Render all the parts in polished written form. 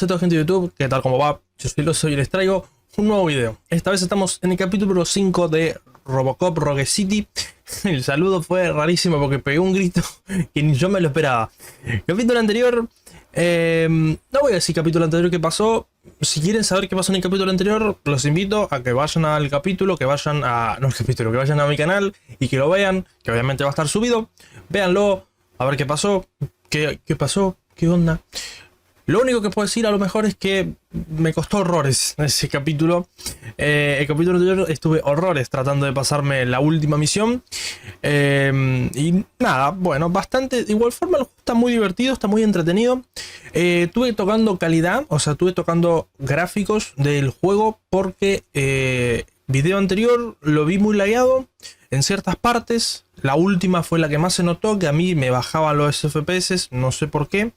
a toda gente de YouTube, ¿qué tal? ¿Cómo va? Yo soy Loso y les traigo un nuevo video. Esta vez estamos en el capítulo 5 de Robocop Rogue City. El saludo fue rarísimo porque pegué un grito que ni yo me lo esperaba. Capítulo anterior, no voy a decir capítulo anterior qué pasó. Si quieren saber qué pasó en el capítulo anterior, los invito a que vayan al capítulo, que vayan a... no el capítulo, que vayan a mi canal y que lo vean, que obviamente va a estar subido. Véanlo, a ver qué pasó, qué pasó, qué onda. Lo único que puedo decir a lo mejor es que me costó horrores ese capítulo. El capítulo anterior estuve horrores tratando de pasarme la última misión. Y nada, bueno, bastante. De igual forma el juego está muy divertido, está muy entretenido. Estuve tocando calidad, o sea, estuve tocando gráficos del juego porque video anterior lo vi muy lagueado en ciertas partes. La última fue la que más se notó, que a mí me bajaban los FPS, no sé por qué.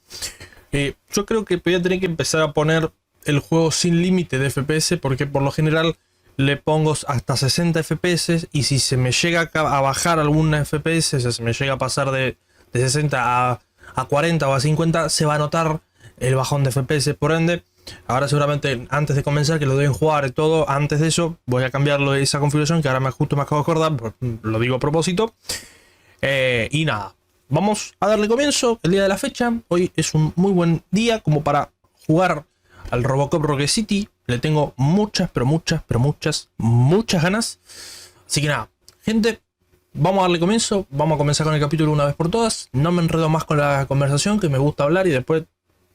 Yo creo que voy a tener que empezar a poner el juego sin límite de FPS, porque por lo general le pongo hasta 60 FPS y si se me llega a bajar alguna FPS, o sea, se me llega a pasar de 60 a 40 o a 50, se va a notar el bajón de FPS. Por ende, ahora seguramente antes de comenzar, que lo deben jugar y todo, antes de eso voy a cambiarlo de esa configuración, que ahora justo me acabo de acordar, lo digo a propósito. Y nada. Vamos a darle comienzo el día de la fecha. Hoy es un muy buen día como para jugar al Robocop Rogue City. Le tengo muchas ganas. Así que nada, gente, vamos a darle comienzo. Vamos a comenzar con el capítulo una vez por todas. No me enredo más con la conversación, que me gusta hablar y después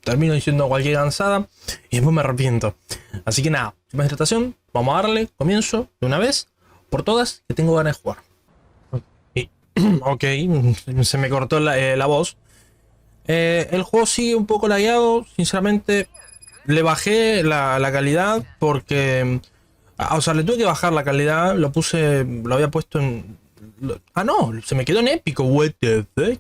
termino diciendo cualquier cansada y después me arrepiento. Así que nada, sin más dilatación, vamos a darle comienzo de una vez por todas, que tengo ganas de jugar. Ok, se me cortó la voz. El juego sigue un poco lagueado. Sinceramente, le bajé la calidad porque... o sea, le tuve que bajar la calidad. Lo había puesto en... no, se me quedó en épico. What the fuck?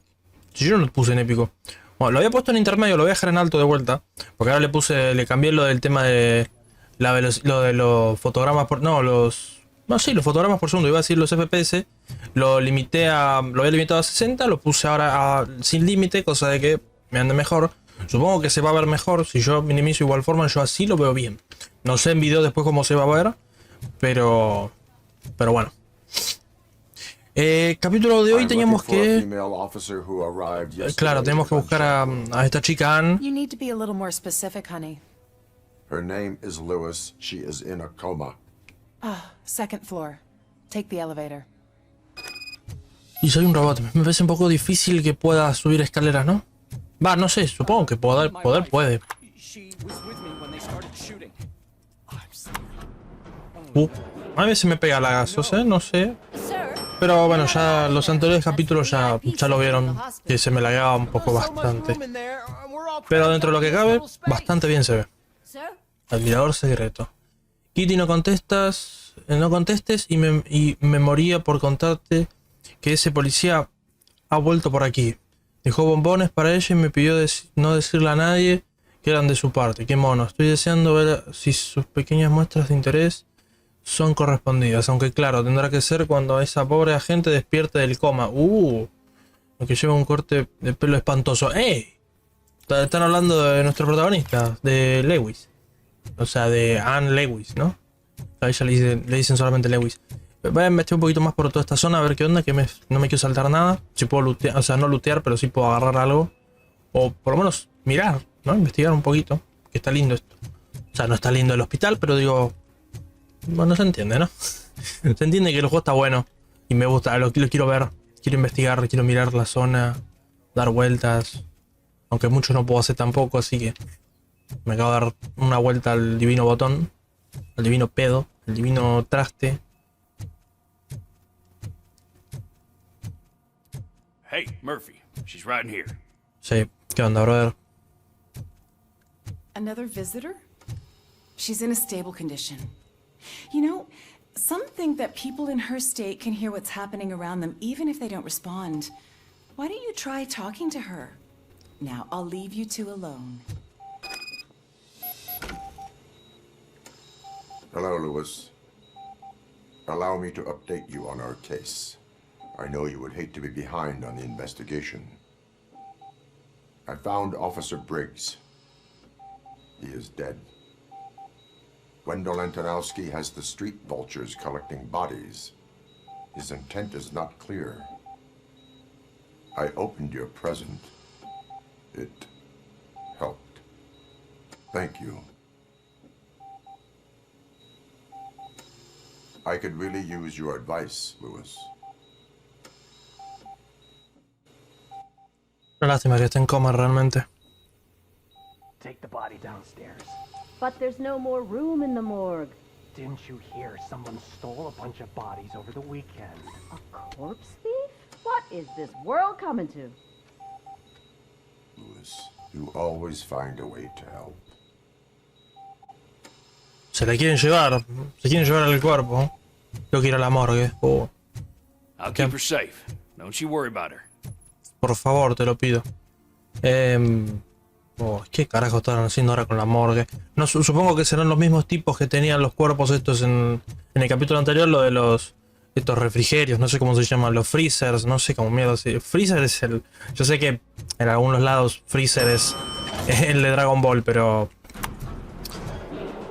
Si yo no lo puse en épico. Bueno, lo había puesto en intermedio, lo voy a dejar en alto de vuelta. Porque ahora le cambié lo del tema de... lo de los fotogramas por... No, los fotogramas por segundo, iba a decir los FPS. Lo había limitado a 60, lo puse ahora sin límite, cosa de que me ande mejor. Supongo que se va a ver mejor si yo minimizo igual forma, yo así lo veo bien. No sé en video después cómo se va a ver, pero bueno. Capítulo de hoy teníamos que... claro, tenemos que buscar a esta chica Anne. You need to be a little more specific, honey. Her name is Lewis. She is in a coma. Second floor. Take the elevator. Y soy un robot, me parece un poco difícil que pueda subir escaleras, ¿no? Va, no sé, supongo que poder puede. A veces me pega la gasosa, no sé. Pero bueno, ya los anteriores capítulos ya lo vieron, que se me lagueaba un poco bastante. Pero dentro de lo que cabe, bastante bien se ve. Admirador secreto. Kitty, no contestes y me moría por contarte que ese policía ha vuelto por aquí. Dejó bombones para ella y me pidió no decirle a nadie que eran de su parte. Qué mono, estoy deseando ver si sus pequeñas muestras de interés son correspondidas. Aunque claro, tendrá que ser cuando esa pobre agente despierte del coma. Que lleva un corte de pelo espantoso. ¡Ey! Están hablando de nuestro protagonista, de Lewis. O sea, de Anne Lewis, ¿no? A ella le dicen solamente Lewis. Voy a investigar un poquito más por toda esta zona, a ver qué onda, que no me quiero saltar nada. Si puedo lootear, o sea, no lootear, pero sí puedo agarrar algo. O por lo menos mirar, ¿no? Investigar un poquito. Que está lindo esto. O sea, no está lindo el hospital, pero digo... bueno, se entiende, ¿no? Se entiende que el juego está bueno. Y me gusta, lo quiero ver. Quiero investigar, quiero mirar la zona. Dar vueltas. Aunque mucho no puedo hacer tampoco, así que... me acabo de dar una vuelta al divino botón. Al divino pedo. Al divino traste. Hey, Murphy. She's right in here. Sí, ¿qué onda, brother? Another visitor? She's in a stable condition. You know, some think that people in her state can hear what's happening around them even if they don't respond. Why don't you try talking to her? Now, I'll leave you two alone. Hello, Lewis. Allow me to update you on our case. I know you would hate to be behind on the investigation. I found Officer Briggs. He is dead. Wendell Antonowski has the street vultures collecting bodies. His intent is not clear. I opened your present. It helped. Thank you. I could really use your advice, Lewis. Una lástima que esté en coma realmente. Take the body downstairs. But there's no more room in the morgue. Didn't you hear someone stole a bunch of bodies over the weekend? A corpse thief? What is this world coming to? Lewis, you always find a way to help. Se la quieren llevar. Se quieren llevar al cuerpo. Tengo que ir a la morgue. Oh, I'll keep her safe. Don't you worry about her. por favor, te lo pido. ¿Qué carajo están haciendo ahora con la morgue? No, supongo que serán los mismos tipos que tenían los cuerpos estos en el capítulo anterior, lo de estos refrigerios, no sé cómo se llaman, los freezers, no sé cómo mierda. Freezer es el... Yo sé que en algunos lados freezer es el de Dragon Ball, pero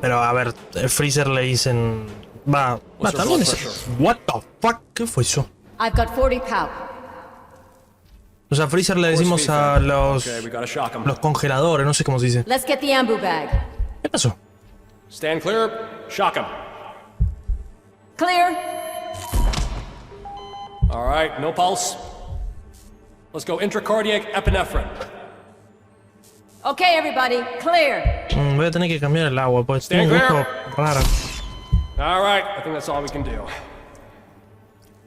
a ver, el freezer le dicen... Va, también es... What the fuck, ¿qué fue eso? I've got 40 pow. O sea, freezer le decimos a los congeladores, no sé cómo se dice. Let's get the ambu bag. ¿Qué pasó? Stand clear. Shock him. Clear. All right, no pulse. Let's go intracardiac epinephrine. Okay, everybody, clear. Voy a tener que cambiar el agua, pues tiene un gusto raro. All right, I think that's all we can do.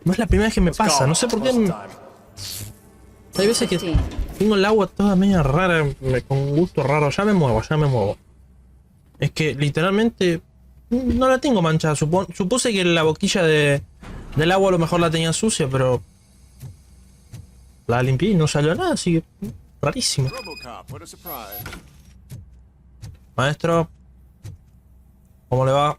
No es la primera vez que me pasa, no sé por qué. Hay veces que tengo el agua toda media rara, con un gusto raro. Ya me muevo. Es que literalmente no la tengo manchada. Supuse que la boquilla del agua a lo mejor la tenía sucia, pero la limpié y no salió nada, así que rarísimo. Robocop, what a surprise. Maestro, ¿cómo le va?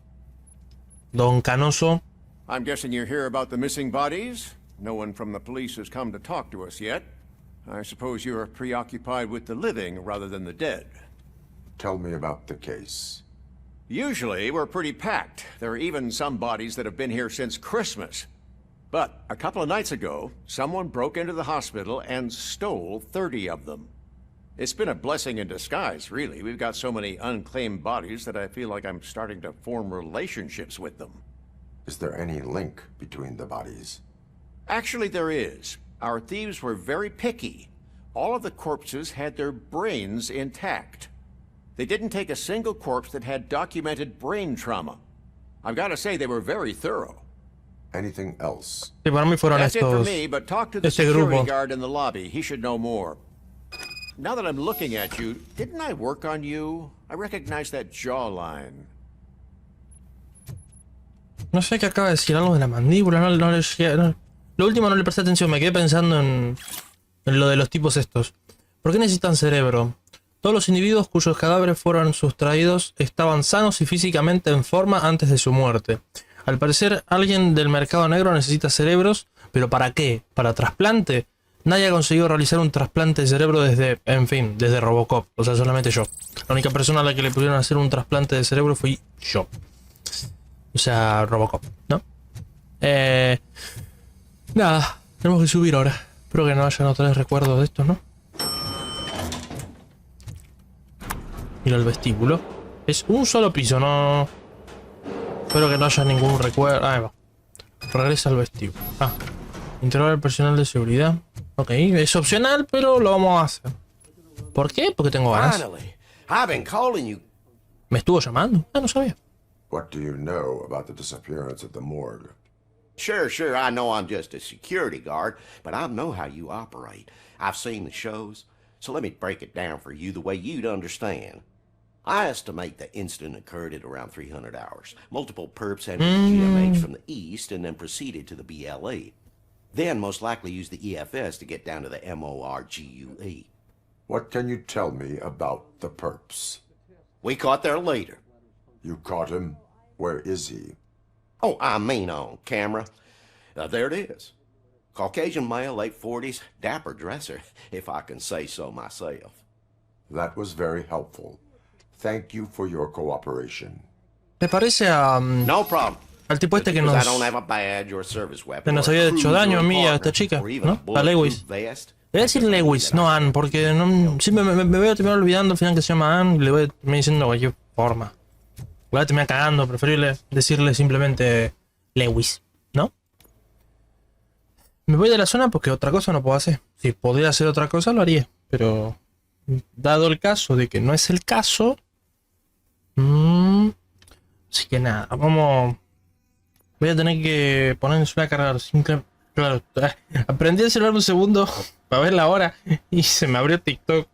Don Canoso. I'm guessing you're here about the missing bodies? No one from the police has come to talk to us yet. I suppose you are preoccupied with the living rather than the dead. Tell me about the case. Usually, we're pretty packed. There are even some bodies that have been here since Christmas. But a couple of nights ago, someone broke into the hospital and stole 30 of them. It's been a blessing in disguise, really. We've got so many unclaimed bodies that I feel like I'm starting to form relationships with them. Is there any link between the bodies? Actually, there is. Our thieves were very picky. All of the corpses had their brains intact. They didn't take a single corpse that had documented brain trauma. I've got to say, they were very thorough. Anything else? Sí, para mí fueron That's it for estos. me, but talk to the security guard in the lobby. He should know more. Now that I'm looking at you, didn't I work on you? I recognize that jawline. No sé qué acaba de decir, algo de la mandíbula, no le llegué, no. Lo último no le presté atención, me quedé pensando en lo de los tipos estos. ¿Por qué necesitan cerebro? Todos los individuos cuyos cadáveres fueron sustraídos estaban sanos y físicamente en forma antes de su muerte. Al parecer, alguien del mercado negro necesita cerebros, pero ¿para qué? ¿Para trasplante? Nadie ha conseguido realizar un trasplante de cerebro desde Robocop, o sea, solamente yo. La única persona a la que le pudieron hacer un trasplante de cerebro fui yo. O sea, Robocop, ¿no? Nada, tenemos que subir ahora. Espero que no hayan otros recuerdos de estos, ¿no? Mira el vestíbulo. Es un solo piso, no... Espero que no haya ningún recuerdo. Ahí va. Regresa al vestíbulo. Interrogar al personal de seguridad. Ok, es opcional, pero lo vamos a hacer. ¿Por qué? Porque tengo ganas. Finally, I've been calling you. ¿Me estuvo llamando? No sabía. What do you know about the disappearance at the morgue? Sure, I know I'm just a security guard, but I know how you operate. I've seen the shows, so let me break it down for you the way you'd understand. I estimate the incident occurred at around 300 hours. Multiple perps entered the GMH from the east and then proceeded to the BLE. Then most likely used the EFS to get down to the MORGUE. What can you tell me about the perps? We caught their leader. You caught him? Where is he? Oh, I mean on camera. There it is. Caucasian male, late 40s, dapper dresser, if I can say so myself. That was very helpful. Thank you for your cooperation. ¿Te parece a, No problem. al tipo este que Because nos, I don't have a badge or a service weapon. que nos or a había hecho cruiser daño a or mí y a partner, esta chica, or even a ¿no? A bulletproof Lewis. vest? Le voy a decir Lewis, no Ann, porque no, siempre me voy a terminar olvidando al final que se llama Ann y le voy a terminar diciendo de cualquier forma. Le voy a terminar cagando, preferible decirle simplemente Lewis, ¿no? Me voy de la zona porque otra cosa no puedo hacer. Si podría hacer otra cosa lo haría, pero dado el caso de que no es el caso, así que nada, vamos. Voy a tener que poner a cargar. Claro, aprendí el celular un segundo para ver la hora y se me abrió TikTok.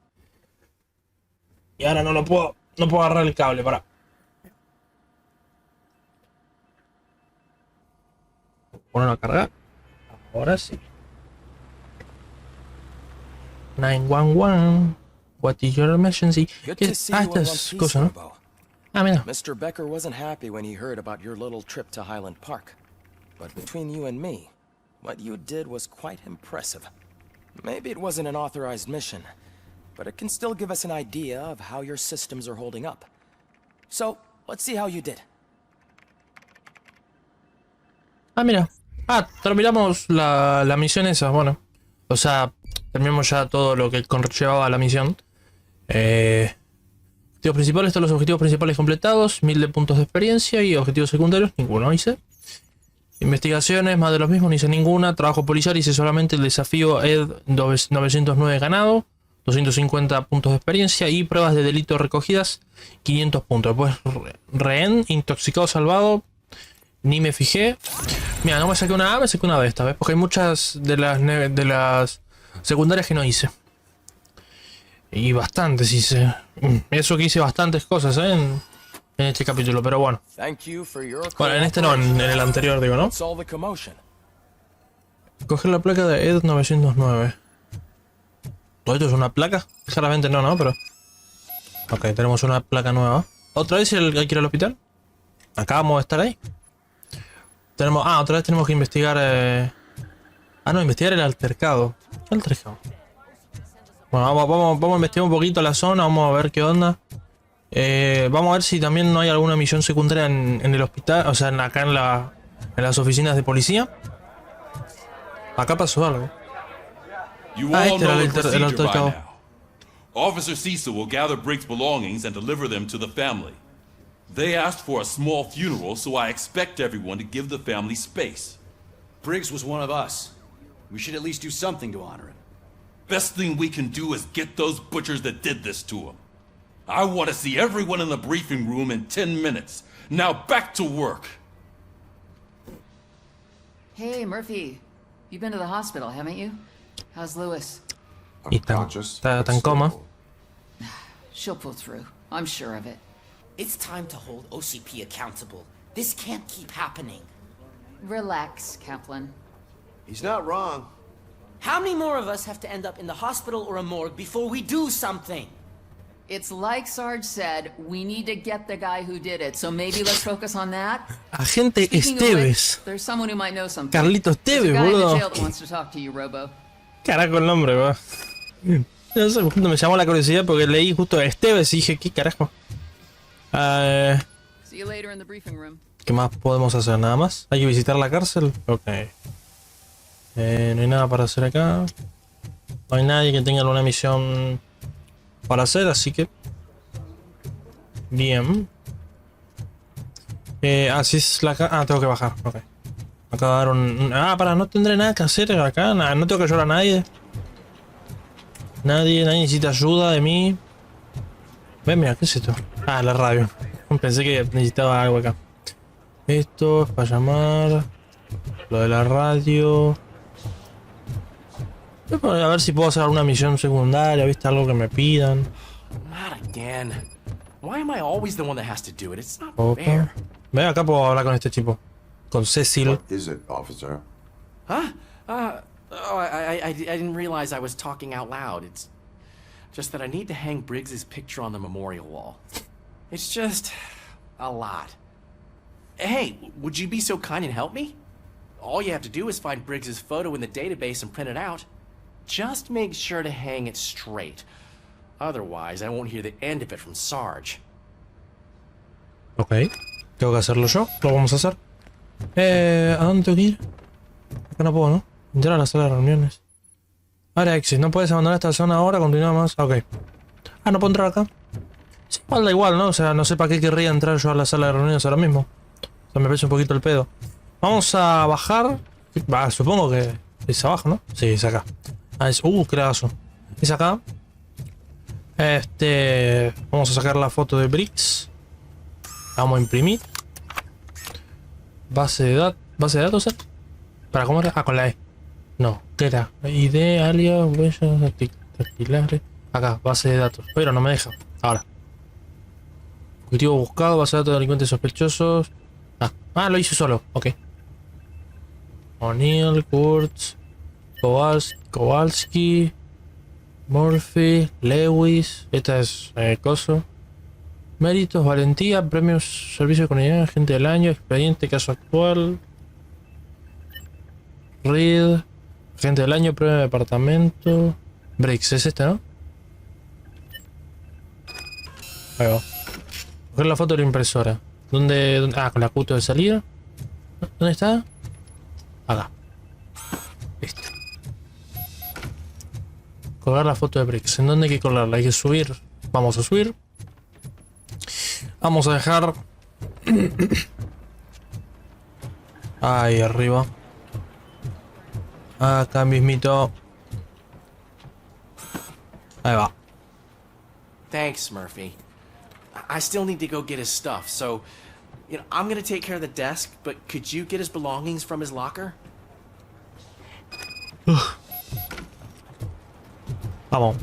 Y ahora no puedo agarrar el cable, para. Ponerlo a cargar. Ahora sí. 911. What is your emergency? Estas cosas, ¿no? Ah, mira. Mr. Becker wasn't happy when he heard about your little trip to Highland Park. But between you and me, what you did was quite impressive. Maybe it wasn't an authorized mission, but it can still give us an idea of how your systems are holding up. So, let's see how you did. Ah, mira. Ah, terminamos la misión esa, bueno. O sea, terminamos ya todo lo que conllevaba la misión. Objetivos principales, todos los objetivos principales completados, 1000 de puntos de experiencia y objetivos secundarios, ninguno hice. Investigaciones, más de los mismos, no hice ninguna. Trabajo policial, hice solamente el desafío ED 909 ganado, 250 puntos de experiencia y pruebas de delito recogidas, 500 puntos. Después rehén, intoxicado salvado, ni me fijé. Mira, no me saqué una A, me saqué una B esta vez, porque hay muchas de las secundarias que no hice. Y bastantes hice. Eso que hice bastantes cosas, en este capítulo, pero bueno. Bueno, en este no, en el anterior digo, ¿no? Coger la placa de ED 909. ¿Todo esto es una placa? Claramente no, pero... Ok, tenemos una placa nueva. ¿Otra vez hay que ir al hospital? Acabamos de estar ahí. Tenemos... Ah, otra vez tenemos que investigar... Ah, no, investigar el altercado. ¿Qué altercado? Bueno, vamos a investigar un poquito la zona, vamos a ver qué onda. Vamos a ver si también no hay alguna misión secundaria en el hospital, o sea, acá en las oficinas de policía. Acá pasó algo. Ah, este era el altercado. Officer Cecil will gather Briggs' belongings and deliver them to the family. They asked for a small funeral, so I expect everyone to give the family space. Briggs was one of us. We should at least do something to honor him. Best thing we can do is get those butchers that did this to him. I want to see everyone in the briefing room in 10 minutes. Now back to work. Hey, Murphy. You've been to the hospital, haven't you? How's Lewis? Unconscious. Está en coma. She'll pull through. I'm sure of it. It's time to hold OCP accountable. This can't keep happening. Relax, Kaplan. He's not wrong. How many more of us have to end up in the hospital or a morgue before we do something? It's like Sarge said, we need to get the guy who did it, so maybe let's focus on that. Agente Esteves. There's someone who might know something. Carlito Esteves, boludo. There's a guy in the boludo. jail that wants to talk to you, Robo. Carajo el nombre, va. No sé, justo me llamó la curiosidad porque leí justo Esteves y dije, ¿qué carajo? See you later in the briefing room. ¿Qué más podemos hacer? ¿Nada más? ¿Hay que visitar la cárcel? Ok. No hay nada para hacer acá. No hay nadie que tenga alguna misión para hacer, así que... Bien. Así es la... Ah, tengo que bajar. Ok. Acabo de dar un... Ah, no tendré nada que hacer acá. No tengo que ayudar a nadie. Nadie necesita ayuda de mí. Ven, mira, ¿qué es esto? Ah, la radio. Pensé que necesitaba algo acá. Esto es para llamar. Lo de la radio. A ver si puedo hacer alguna misión secundaria, ¿viste? Algo que me pidan. Not again. Why am I always the one that has to do it? It's not Opa. fair. Ve, acá puedo hablar con este tipo. Con Cecil. What is it, officer? Huh? I didn't realize I was talking out loud. It's just that I need to hang Briggs's picture on the memorial wall. It's just a lot. Hey, would you be so kind and help me? All you have to do is find Briggs's photo in the database and print it out. Just make sure to hang it straight. Otherwise, I won't hear the end of it from Sarge. Ok. Tengo que hacerlo yo. Lo vamos a hacer. ¿A dónde tengo que ir? Acá no puedo, ¿no? Entrar a la sala de reuniones. Ahora exit. No puedes abandonar esta zona ahora. Continúa más. Ok. Ah, ¿no puedo entrar acá? Sí, igual da igual, ¿no? O sea, no sé para qué querría entrar yo a la sala de reuniones ahora mismo. O sea, me parece un poquito el pedo. Vamos a bajar. Bah, supongo que es abajo, ¿no? Sí, es acá. Ah, es... qué lagazo. Es acá. Vamos a sacar la foto de Briggs. La vamos a imprimir. Base de datos, ¿eh? ¿Para cómo era? Ah, con la E. No, ¿qué era? ID, alias, huellas dactilares. Acá, base de datos. Pero no me deja. Ahora. Objetivo buscado, base de datos de delincuentes sospechosos. Lo hice solo. Ok. O'Neill, Kurtz, Kowalski, Murphy, Lewis. Esta es coso. Méritos, valentía, premios, servicio de comunidad, agente del año, expediente, caso actual. Reed, agente del año, premio de departamento. Briggs, es este, ¿no? Ahí va. Coger la foto de la impresora. ¿Dónde? Ah, con la cuto de salida. ¿Dónde está? Acá. Listo. Colgar la foto de Briggs. ¿En dónde hay que colgarla? Hay que subir. Vamos a subir. Vamos a dejar... ahí arriba. Acá mismito. Ahí va. Thanks, Murphy. I still need to go get his stuff, so... I'm gonna take care of the desk, but could you get his belongings from his locker? Vamos.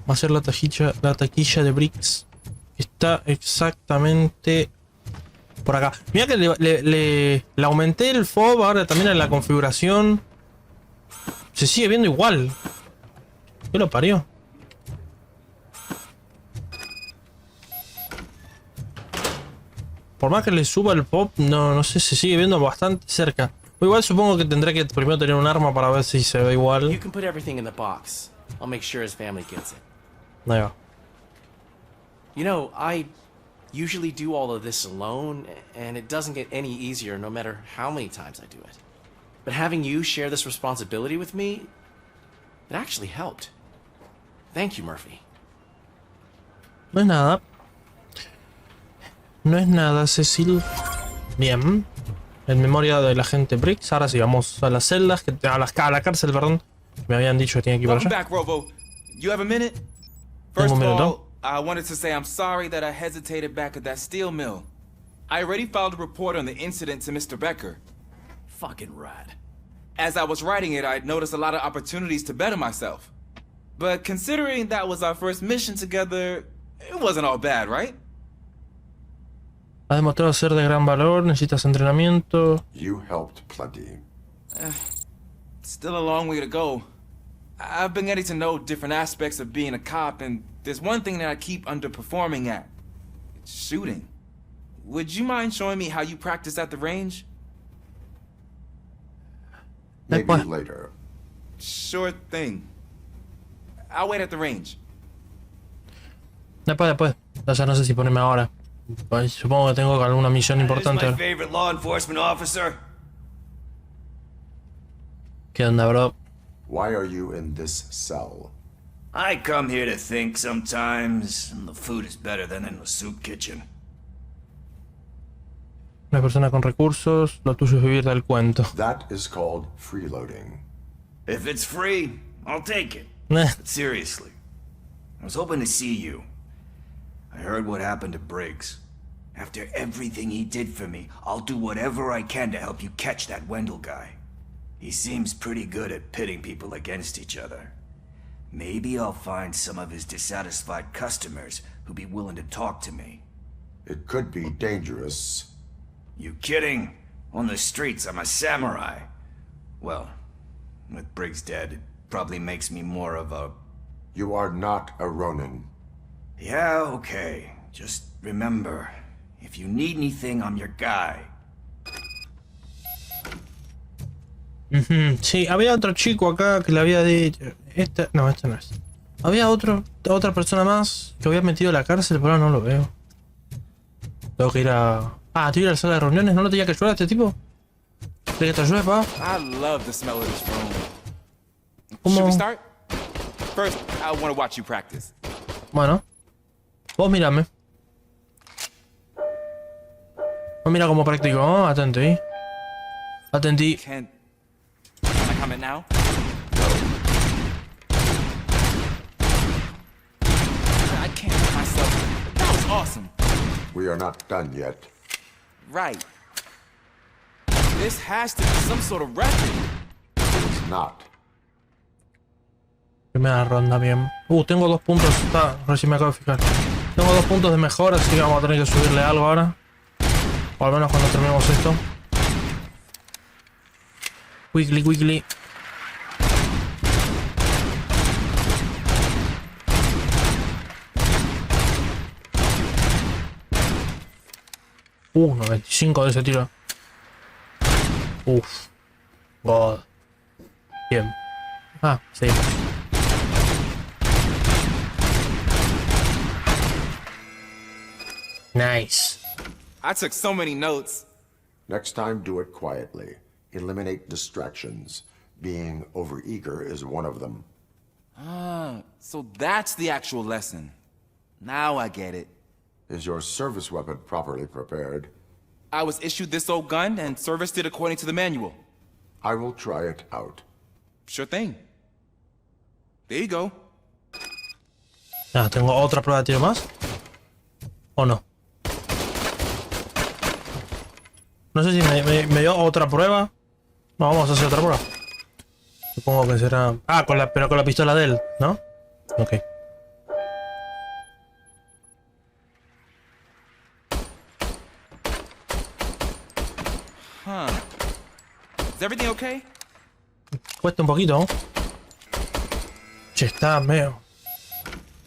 Vamos a hacer la taquilla de Briggs. Está exactamente por acá. Mira que le aumenté el FOV ahora también en la configuración. Se sigue viendo igual. ¿Qué lo parió? Por más que le suba el pop, no sé, se sigue viendo bastante cerca. O igual supongo que tendré que primero tener un arma para ver si se ve igual. You can put everything in the box. I'll make sure his family gets it. Ahí va. You know, I usually do all of this alone, and it doesn't get any easier no matter how many times I do it. But having you share this responsibility with me, it actually helped. Thank you, Murphy. No es nada. No es nada, Cecil. Bien. En memoria del agente Briggs. Ahora sí, vamos a las celdas, a la cárcel, perdón. Me habían dicho que tenía que ir para allá. Welcome back, Robo. You have a minute? Tengo First un of minuto. all, I wanted to say I'm sorry that I hesitated back at that steel mill. I already filed a report on the incident to Mr. Becker. Fucking rat. As I was writing it, I'd noticed a lot of opportunities to better myself. But considering that was our first mission together, it wasn't all bad, right? Ha demostrado ser de gran valor, necesitas entrenamiento. You helped plenty. Still a long way to go. I've been getting to know different aspects of being a cop, and there's one thing that I keep underperforming at. It's shooting. Would you mind showing me how you practice at the range? Maybe later. Sure thing. I'll wait at the range. Después. O sea, no sé si ponerme ahora. Pues, supongo que tengo alguna misión importante. My favorite law enforcement officer. ¿Qué onda, bro? Why are you in this cell? I come here to think sometimes, and the food is better than in the soup kitchen. Una persona con recursos, lo tuyo es vivir del cuento. That is called freeloading. If it's free, I'll take it. But seriously, I was hoping to see you. I heard what happened to Briggs. After everything he did for me, I'll do whatever I can to help you catch that Wendell guy. He seems pretty good at pitting people against each other. Maybe I'll find some of his dissatisfied customers who'd be willing to talk to me. It could be dangerous. You kidding? On the streets, I'm a samurai. Well, with Briggs dead, it probably makes me more of a... You are not a Ronin. Yeah, okay. Just remember, if you need anything, I'm your guy. Sí, había otro chico acá que le había dicho... No, este no es. Había otra persona más que había metido a la cárcel, pero no lo veo. Tengo que ir a... Ah, tengo que ir a la sala de reuniones. ¿No lo tenía que ayudar a este tipo? ¿Quieres que te ayude, pa? I love the smell of this room. ¿Cómo? Should we start? First, I want to watch you practice. Bueno. Vos mírame. Vos mira cómo practico, ¿no? Atenti. Atenti. Can I comment now? I can't help myself. That was awesome. We are not done yet. Right. This has to be some sort of record. It's not. Primera ronda, bien. Tengo 2 puntos. Está, recién me acabo de fijar. Tengo 2 puntos de mejora, así que vamos a tener que subirle algo ahora. O al menos cuando terminemos esto. Quickly, quickly. No, 25 de ese tiro. Uf. God. Bien. Ah, seguimos. Nice. I took so many notes. Next time, do it quietly. Eliminate distractions. Being overeager is one of them. Ah, so that's the actual lesson. Now I get it. Is your service weapon properly prepared? I was issued this old gun and serviced it according to the manual. I will try it out. Sure thing. There you go. Ah, ¿tengo otra prueba de tiro más? ¿O no? No sé si me dio otra prueba. No, vamos a hacer otra prueba. Supongo que será... Ah, pero con la pistola de él, ¿no? Ok. Huh. Is everything okay? Cuesta un poquito, ¿no? Che, está medio...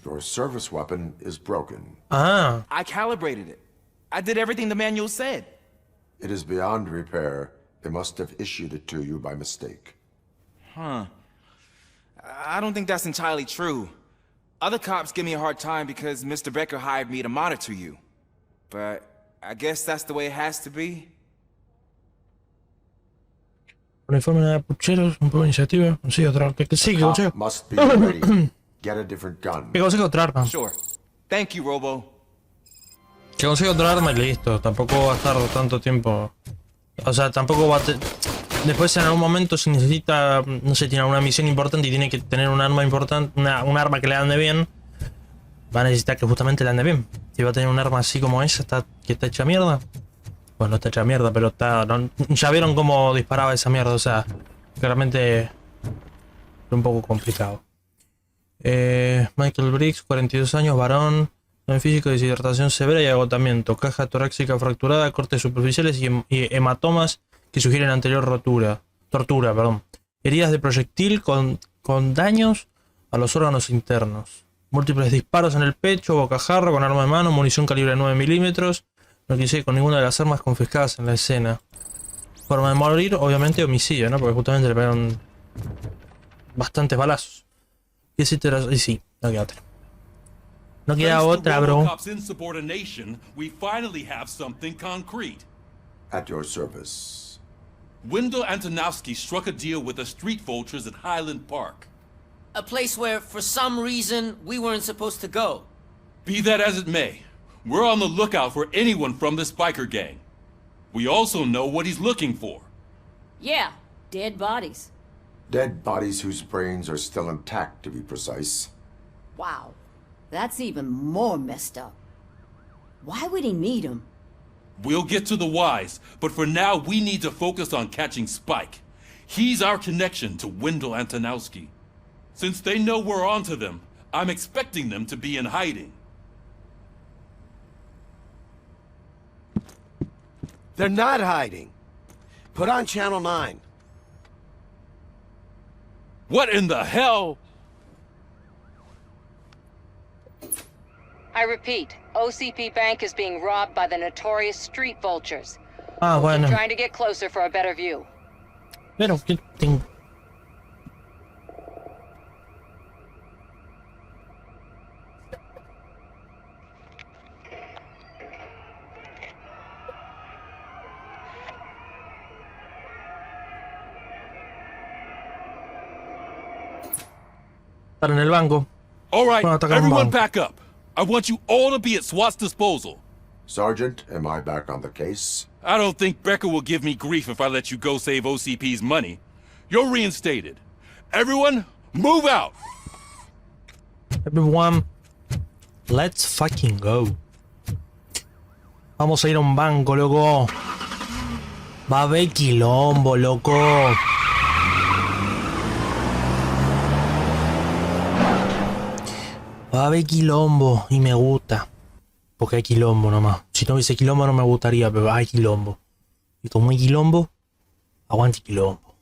Your service weapon is broken. Ah. I calibrated it. I did everything the manual said. It is beyond repair. They must have issued it to you by mistake. Huh. I don't think that's entirely true. Other cops give me a hard time because Mr. Becker hired me to monitor you. But I guess that's the way it has to be. Uniforme de pucheros, un poco de iniciativa. Sí, otra. Que sí, que consejo. Must be ready. Get a different gun. Que consigo otra arma. Sure. Thank you, Robo. Que consigo otra arma y listo. Tampoco va a estar tanto tiempo. O sea, tampoco va a... Después en algún momento si necesita, no sé, tiene una misión importante y tiene que tener un arma importante, un arma que le ande bien, va a necesitar que justamente le ande bien. Si va a tener un arma así como esa, que está hecha mierda. Bueno, no está hecha mierda, pero está... ya vieron cómo disparaba esa mierda, o sea, claramente es un poco complicado. Michael Briggs, 42 años, varón, no físico, deshidratación severa y agotamiento, caja torácica fracturada, cortes superficiales y hematomas que sugieren anterior tortura, perdón. Heridas de proyectil con daños a los órganos internos. Múltiples disparos en el pecho, bocajarro, con arma de mano, munición calibre 9 milímetros. No quise con ninguna de las armas confiscadas en la escena. Forma de morir, obviamente homicidio, ¿no? Porque justamente le pegaron bastantes balazos. Y sí, no queda otra. No queda otra, bro. Robocop's insubordination, we finally have something concrete. At your service. Wendell Antonowski struck a deal with the street vultures at Highland Park. A place where, for some reason, we weren't supposed to go. Be that as it may, we're on the lookout for anyone from this biker gang. We also know what he's looking for. Yeah, dead bodies. Dead bodies whose brains are still intact, to be precise. Wow, that's even more messed up. Why would he need them? We'll get to the whys, but for now we need to focus on catching Spike. He's our connection to Wendell Antonowski. Since they know we're onto them, I'm expecting them to be in hiding. They're not hiding. Put on Channel 9. What in the hell? I repeat, OCP Bank is being robbed by the notorious street vultures. Ah, bueno. Keep trying to get closer for a better view. Pero que Estar en el banco. All right, Bueno, atacar un everyone banco. back up. I want you all to be at SWAT's disposal. Sergeant, am I back on the case? I don't think Becker will give me grief if I let you go save OCP's money. You're reinstated. Everyone, move out! Everyone, let's fucking go. Vamos a ir a un banco, loco. Va a haber quilombo, loco. Va a haber quilombo y me gusta. Porque hay quilombo nomás. Si no hubiese quilombo no me gustaría, pero hay quilombo. Y como hay quilombo, aguante quilombo.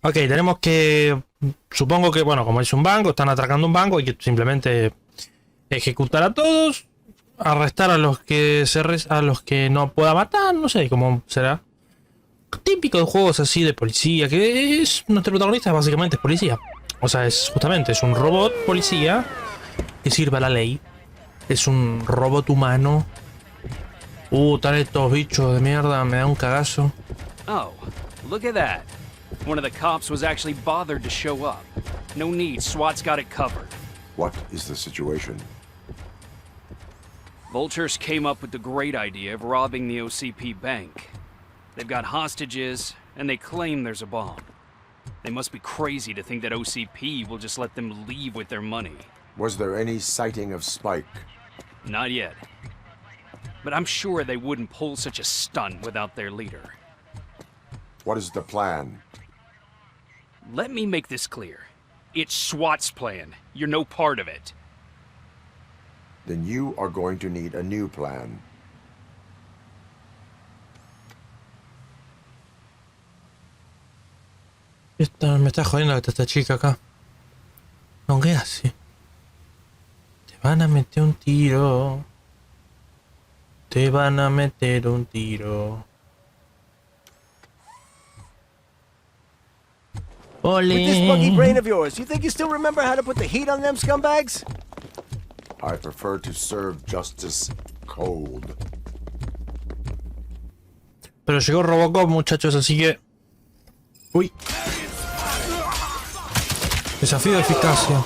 Ok, tenemos que... Supongo que, bueno, como es un banco, están atracando un banco, hay que simplemente ejecutar a todos, arrestar a los que a los que no pueda matar, no sé cómo será. Típico de juegos así de policía, que es nuestro protagonista básicamente es policía. O sea, es justamente es un robot policía que sirve a la ley. Es un robot humano. Están estos bichos de mierda, me da un cagazo. Oh, look at that. One of the cops was actually bothered to show up. No need, SWAT's got it covered. What is the situation? Vultures came up with the great idea of robbing the OCP bank. They've got hostages, and they claim there's a bomb. They must be crazy to think that OCP will just let them leave with their money. Was there any sighting of Spike? Not yet. But I'm sure they wouldn't pull such a stunt without their leader. What is the plan? Let me make this clear. It's SWAT's plan. You're no part of it. Then you are going to need a new plan. Me está jodiendo esta chica acá. No, ¿qué hace? Te van a meter un tiro. Te van a meter un tiro. Ole. With this buggy brain of yours, you think you still remember how to put the heat on them scumbags? I prefer to serve justice cold. Pero llegó Robocop, muchachos, así que... Uy. Desafío de eficacia.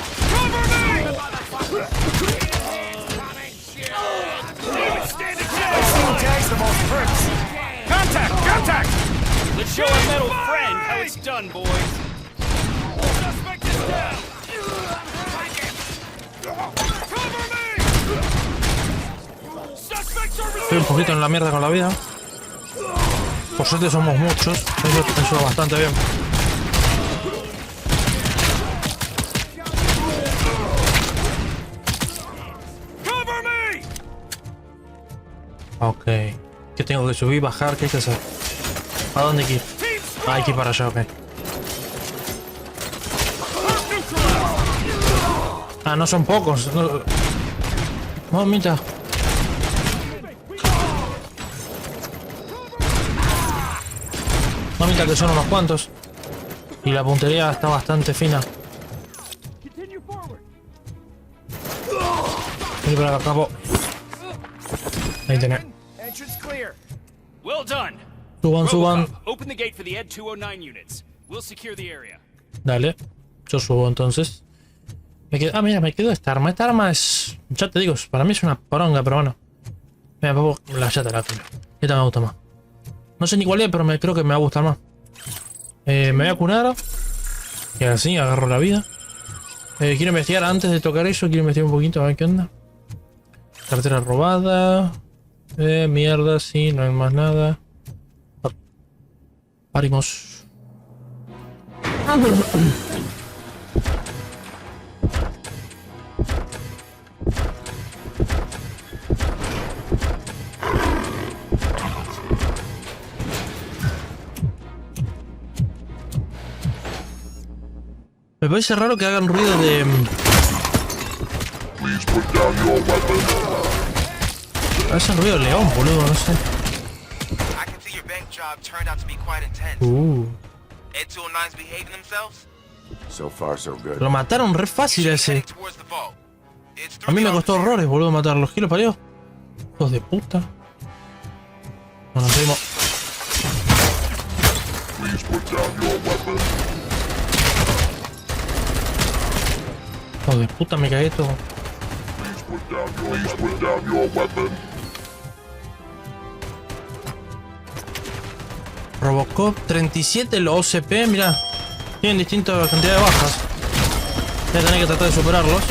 Contact! Contact! Let's show our metal friend how it's done, boys. Suspect is down. Cover me! Suspects are Estoy un poquito en la mierda con la vida. Por suerte somos muchos. Eso va bastante bien. Cover me! Ok. ¿Qué tengo que subir, bajar? ¿Qué hay que hacer? ¿A dónde hay que ir? Ah, hay que ir para allá, ok. Ah, no son pocos. No, mamita. Mamita, que son unos cuantos. Y la puntería está bastante fina. Vení para acá, capo. Ahí tenés. Entrance clear. Well done. Suban, suban. Robocop, open the gate for the Ed 209 units. We'll secure the area. Dale. Yo subo entonces. Ah, mira, me quedó esta arma. Esta arma es... Ya te digo, para mí es una poronga, pero bueno. Mira, papo, ya te la filo. Esta me gusta más. No sé ni cuál es, pero creo que me va a gustar más. Me voy a curar. Y así agarro la vida. Quiero investigar antes de tocar eso. Quiero investigar un poquito a ver qué onda. Cartera robada. Mierda, sí, no hay más nada. Parimos. Me parece raro que hagan ruido de... Hacen ruido de león, boludo, no sé. So far, so good. Lo mataron re fácil a ese. A mí me costó horrores, boludo, matarlos. ¿Qué lo parió? Hijos de puta. Bueno, seguimos. Hijo de puta, me cagué todo. Robocop 37, los OCP, mirá. Tienen distintas cantidades de bajas. Voy a tener que tratar de superarlos.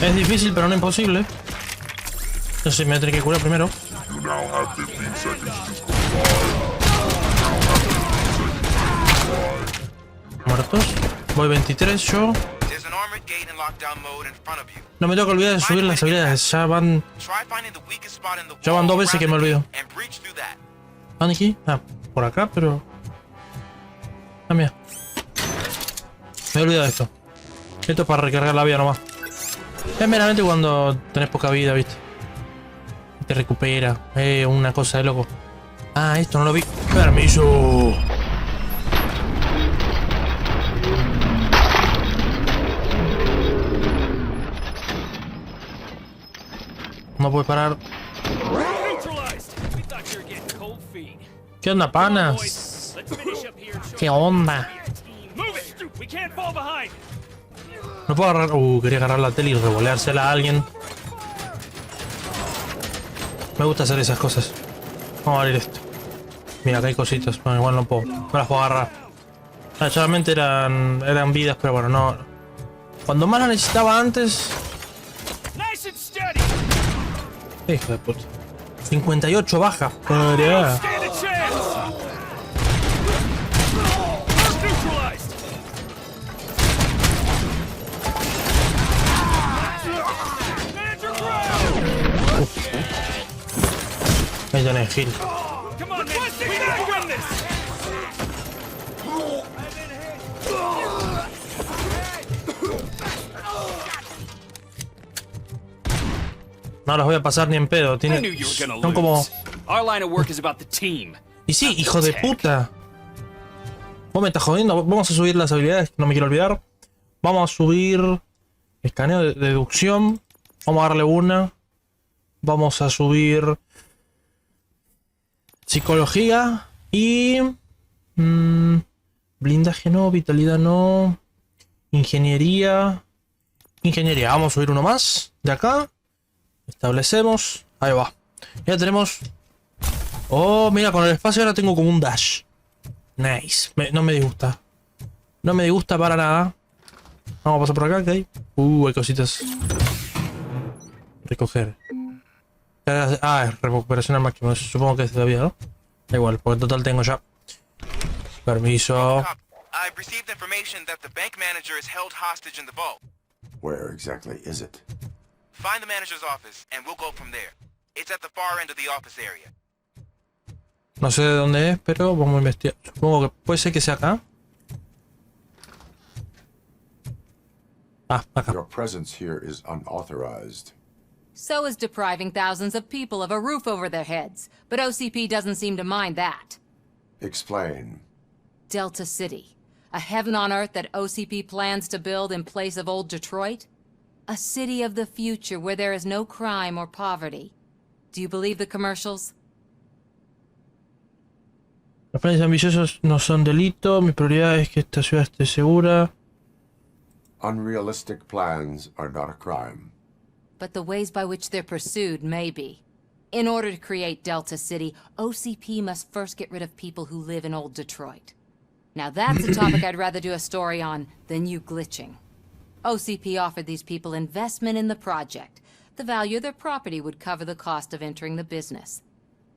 Es difícil, pero no imposible. No sé, me voy a tener que curar primero. Muertos. Voy 23 yo. No me tengo que olvidar de subir las habilidades. Ya van 2 veces que me olvido. ¿Dónde aquí? Ah, por acá, pero... Ah, mira. Me he olvidado de esto. Esto es para recargar la vida nomás. Es meramente cuando tenés poca vida, ¿viste? Te recupera. Una cosa de loco. Ah, esto no lo vi. Permiso. No puede parar. ¿Qué onda, panas? ¿Qué onda? No puedo agarrar... quería agarrar la tele y revoleársela a alguien. Me gusta hacer esas cosas. Vamos a abrir esto. Mira, acá hay cositas. Bueno, igual no puedo. No las puedo agarrar. Solamente eran vidas, pero bueno, no... Cuando más la necesitaba antes... Hijo de puta. 58 bajas. Para... Ahí tenés, Gil. No las voy a pasar ni en pedo. Son como... Y sí, hijo de puta. Vos me estás jodiendo. Vamos a subir las habilidades, no me quiero olvidar. Vamos a subir escaneo de deducción. Vamos a darle una. Vamos a subir psicología y blindaje no, vitalidad no, ingeniería. Vamos a subir uno más de acá. Establecemos. Ahí va. Ya tenemos. Oh, mira, con el espacio ahora tengo como un dash. Nice. No me disgusta. No me disgusta para nada. Vamos a pasar por acá, ¿qué hay? Hay cositas. Recoger. Ah, es recuperación al máximo. Supongo que es todavía, ¿no? Da igual, porque en total tengo ya. Permiso. I've received information that the bank manager is held hostage in the vault. Where exactly is it? Find the manager's office and we'll go from there. It's at the far end of the office area. No sé de dónde es, pero vamos a investigar. Supongo que puede ser que sea acá. Ah, acá. Your presence here is unauthorized. So is depriving thousands of people of a roof over their heads. But OCP doesn't seem to mind that. Explain. Delta City. A heaven on earth that OCP plans to build in place of old Detroit? A city of the future where there is no crime or poverty. Do you believe the commercials? Los planes ambiciosos no son delito. Mi prioridad es que esta ciudad esté segura. Unrealistic plans are not a crime. But the ways by which they're pursued may be. In order to create Delta City, OCP must first get rid of people who live in old Detroit. Now that's a topic I'd rather do a story on than you glitching. OCP offered these people investment in the project. The value of their property would cover the cost of entering the business.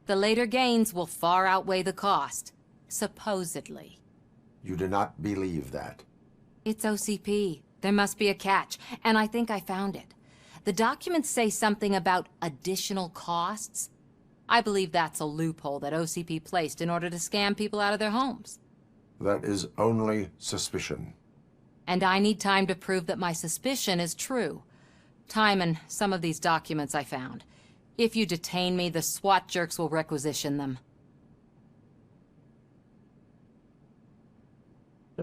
The later gains will far outweigh the cost. Supposedly. You do not believe that. It's OCP. There must be a catch, and I think I found it. The documents say something about additional costs. I believe that's a loophole that OCP placed in order to scam people out of their homes. That is only suspicion. And I need time to prove that my suspicion is true. Time and some of these documents I found. If you detain me, the SWAT jerks will requisition them.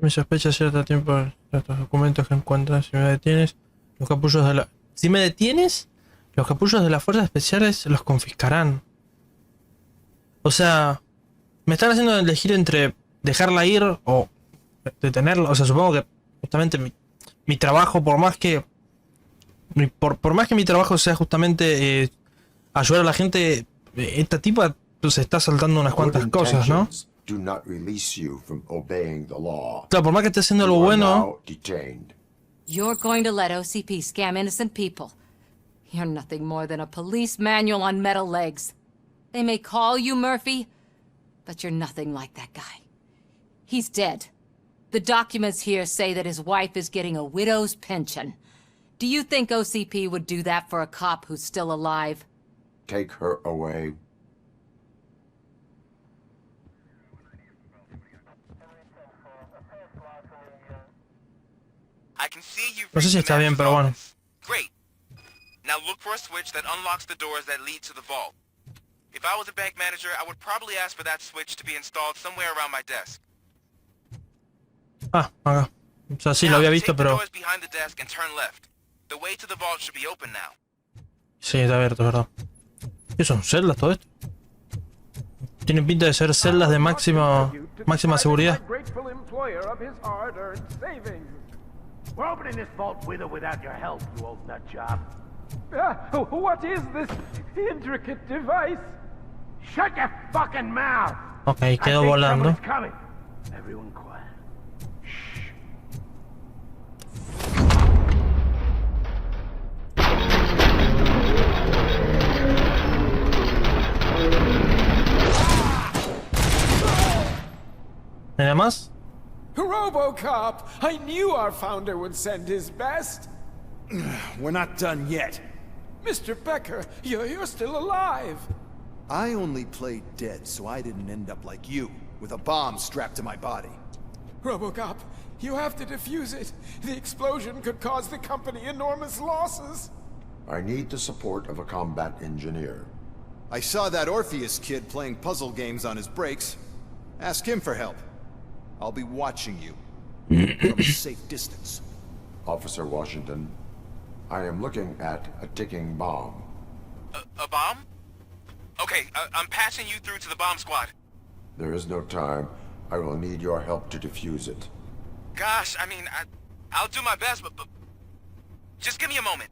Me sospecha cierto tiempo estos documentos que encuentras. Si me detienes, los capullos de la... Si me detienes, los capullos de las fuerzas especiales los confiscarán. O sea, Me están haciendo elegir entre dejarla ir o detenerla. O sea, supongo que justamente mi trabajo, por más que mi trabajo sea justamente ayudar a la gente, esta tipa se está saltando unas cuantas cosas, ¿no? Claro, por más que esté haciendo lo bueno. You're going to let OCP scam innocent people. You're nothing more than a police manual on metal legs. They may call you Murphy, but you're nothing like that guy. He's dead. The documents here say that his wife is getting a widow's pension. Do you think OCP would do that for a cop who's still alive? Take her away. I can see you've No sé si está bien, pero bueno. Great. Now look for a switch that unlocks the doors that lead to the vault. If I was a bank manager, I would probably ask for that switch to be installed somewhere around my desk. Ah, acá. O sea, sí, lo había visto, pero... Behind the desk and turn left. The way to the vault should be open now. Sí, está abierto, es verdad. ¿Qué son? ¿Celdas todo esto? Tienen pinta de ser celdas de máxima seguridad. We're opening this vault with or without your help, you old nut job. What is this intricate device? Shut your fucking mouth! Ok, quedó volando. Everyone quiet. ¿Nada más? Robocop! I knew our founder would send his best. We're not done yet. Mr. Becker, you're still alive. I only played dead so I didn't end up like you, with a bomb strapped to my body. Robocop, you have to defuse it. The explosion could cause the company enormous losses. I need the support of a combat engineer. I saw that Orpheus kid playing puzzle games on his breaks. Ask him for help. I'll be watching you from a safe distance. Officer Washington, I am looking at a ticking bomb. A bomb? Okay, I'm passing you through to the bomb squad. There is no time. I will need your help to defuse it. Gosh, I mean, I'll do my best, but just give me a moment.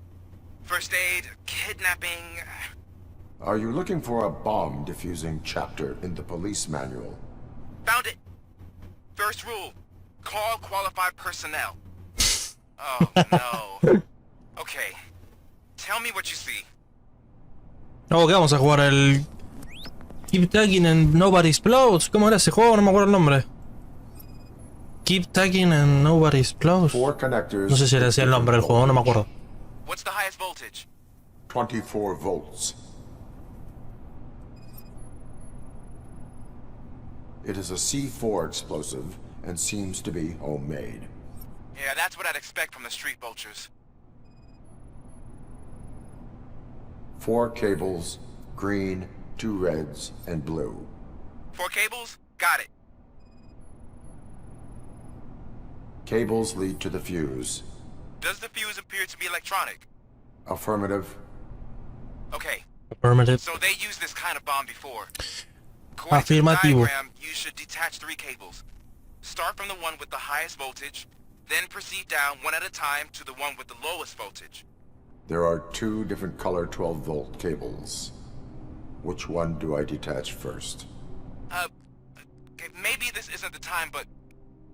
First aid, kidnapping... Are you looking for a bomb defusing chapter in the police manual? Found it! First rule, call qualified personnel. Oh, no. Okay, tell me what you see. Oh, que vamos a jugar el... Keep tagging and nobody explodes. ¿Cómo era ese juego? No me acuerdo el nombre. Keep tagging and nobody explodes. No sé si era así el nombre del juego, no me acuerdo. What's the highest voltage? 24 volts. It is a C4 explosive and seems to be homemade. Yeah, that's what I'd expect from the street vultures. 4 cables, green, 2 reds, and blue. 4 cables? Got it. Cables lead to the fuse. Does the fuse appear to be electronic? Affirmative. Okay. Affirmative. So they used this kind of bomb before. Afirmativo. Diagram, you should detach 3 cables. Start from the one with the highest voltage, then proceed down one at a time to the one with the lowest voltage. There are 2 different color 12-volt cables. Which one do I detach first? Maybe this isn't the time, but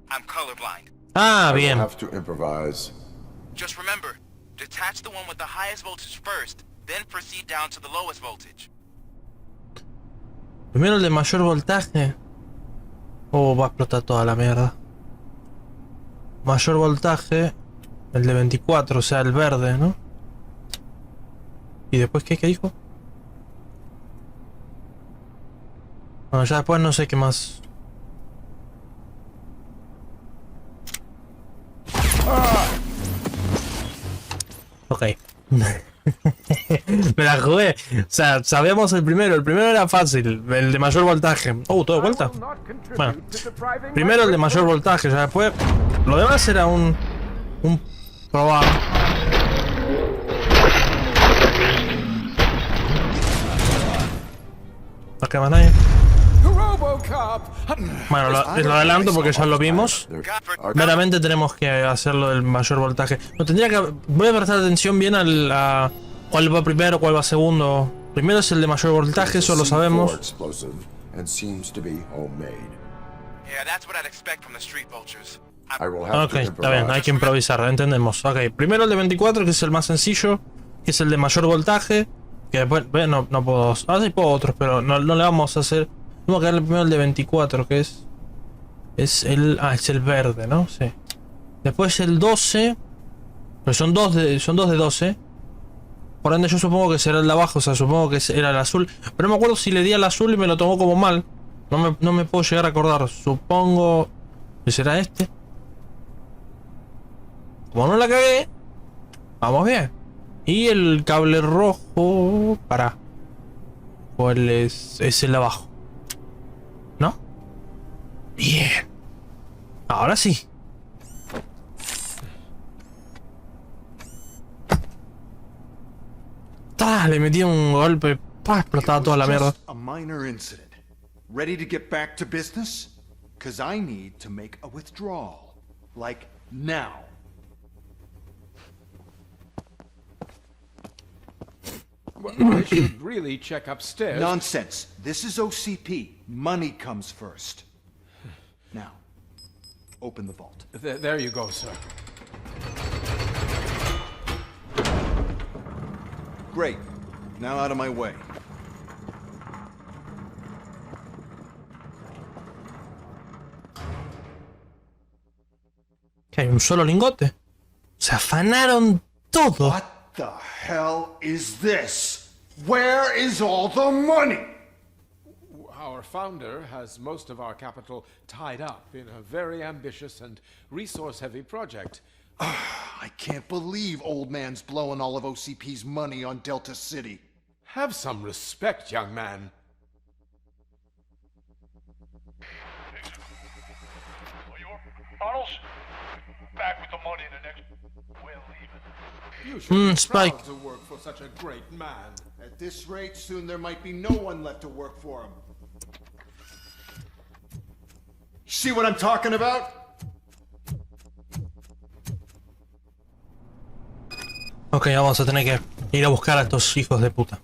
I'm colorblind. Ah, I will bien. have to improvise. Just remember, detach the one with the highest voltage first, then proceed down to the lowest voltage. Primero el de mayor voltaje. Oh, va a explotar toda la mierda. Mayor voltaje. El de 24, o sea, el verde, ¿no? ¿Y después qué dijo? Bueno, ya después no sé qué más. Ok. Me la jugué. O sea, sabíamos el primero. El primero era fácil. El de mayor voltaje. Oh, todo de vuelta. Bueno. Primero el de mayor voltaje. Ya después. Lo demás era un probar. ¿No queda más nadie? Robocop. Bueno, lo adelanto porque ya lo vimos. Meramente tenemos que hacerlo del mayor voltaje. No tendría que. Voy a prestar atención bien a cuál va primero, cuál va segundo. Primero es el de mayor voltaje, eso lo sabemos. Ok, está bien, hay que improvisar, entendemos. Ok, primero el de 24, que es el más sencillo, que es el de mayor voltaje. Que después, no puedo. Ahora sí puedo otros, pero no le vamos a hacer. Vamos a quedarle primero el de 24, que es. Es el verde, ¿no? Sí. Después el 12. Pero son dos de 12. Por ende, yo supongo que será el de abajo, o sea, supongo que era el azul. Pero no me acuerdo si le di al azul y me lo tomó como mal. No me puedo llegar a acordar. Supongo que será este. Como no la cagué, vamos bien. Y el cable rojo. Para. ¿Cuál es? Es el de abajo. ¿No? Bien. Ahora sí. Le metí un golpe. Explotaba toda la mierda. A minor incident. Ready to get back to business? Cause I need to make a withdrawal. Like now. I should really check upstairs. Nonsense. This is OCP. Money comes first. Now, open the vault. There you go, sir. Great. Now out of my way. Que hay un solo lingote. Se afanaron todo. What the hell is this? Where is all the money? Our founder has most of our capital tied up in a very ambitious and resource-heavy project. I can't believe old man's blowing all of OCP's money on Delta City. Have some respect, young man. Arnold's back with the money in the next. We're leaving. You should be Spike. proud to work for such a great man. At this rate, soon there might be no one left to work for him. See what I'm talking about? Ok, vamos a tener que ir a buscar a estos hijos de puta.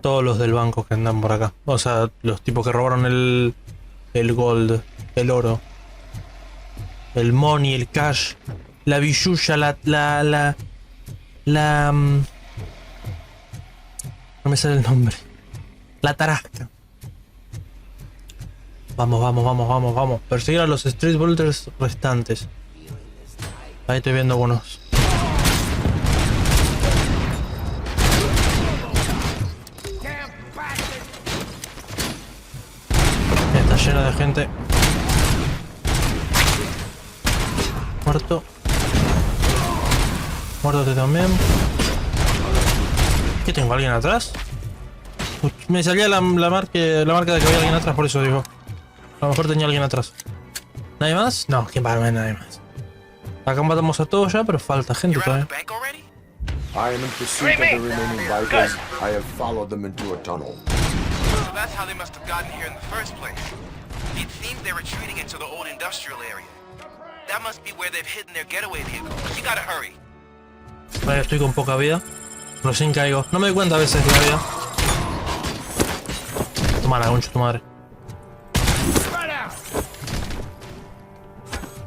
Todos los del banco que andan por acá. O sea, los tipos que robaron el gold, el oro, el money, el cash, la billulla, no me sale el nombre. La tarasca. Vamos. Perseguir a los Street Bolters restantes. Ahí estoy viendo unos. Está lleno de gente. Muerto. Muértate también. ¿Qué tengo? ¿Alguien atrás? Uy, me salía la marca de que había alguien atrás, por eso digo. A lo mejor tenía alguien atrás. ¿Nadie más? No, ¿quién va a haber nadie más? Acá matamos a todos ya, pero falta gente todavía. I am in pursuit of the remaining bikers. I have followed them into a tunnel. So that's how they must have gotten here in the first place. It seems they're retreating into the old industrial area. That must be where they've hidden their getaway vehicle. You gotta hurry. Vale, estoy con poca vida. Recién caigo. No me doy cuenta a veces de la vida. Toma la concha tu madre.